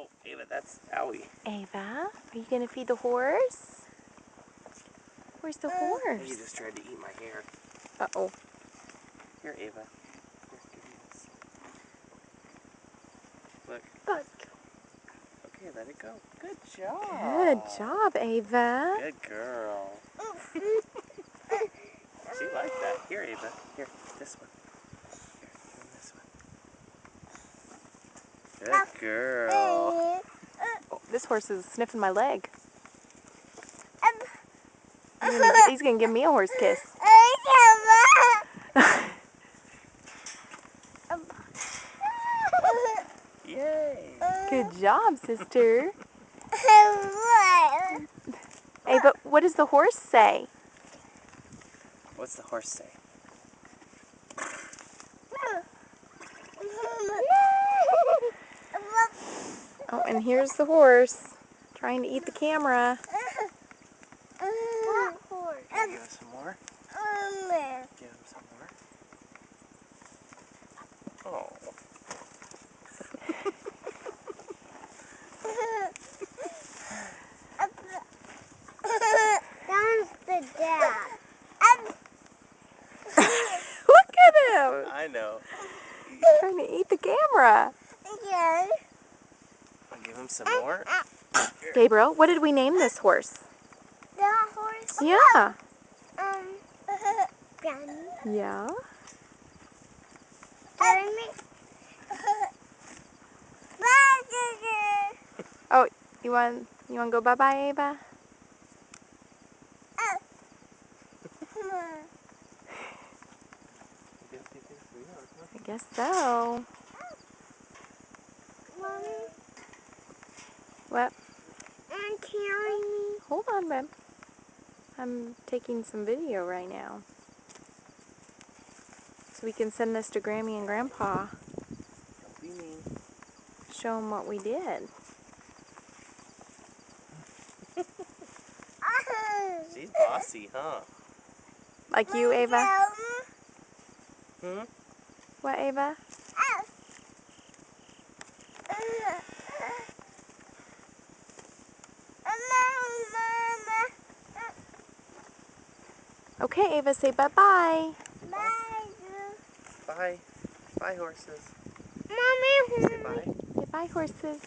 Oh, Ava, that's owie. Ava, are you going to feed the horse? Where's the horse? He just tried to eat my hair. Uh-oh. Here, Ava. Here, give me this. Look. Okay, let it go. Good job. Good job, Ava. Good girl. She liked that. Here, Ava. Here, this one. Here, give him this one. Good girl. Oh, this horse is sniffing my leg. He's gonna give me a horse kiss. Yay. Good job, sister. Ava, what does the horse say? What's the horse say? Oh, and here's the horse trying to eat the camera. Give him some more. Give him some more. Oh. That's the dad. Look at him! I know. He's trying to eat the camera. Yes. I'll give him some more. Gabriel, what did we name this horse? The horse. Yeah. Granny. Yeah. Oh, you want to go bye-bye, Ava? I guess so. Mommy, What? and carry me. Hold on, babe. I'm taking some video right now. So we can send this to Grammy and Grandpa. Don't be mean. Show them what we did. She's bossy, huh? Like you, Ava? Hmm? What, Ava? Okay, Ava, say bye-bye. Bye. Bye, horses. Mommy. Say bye. Say bye, horses.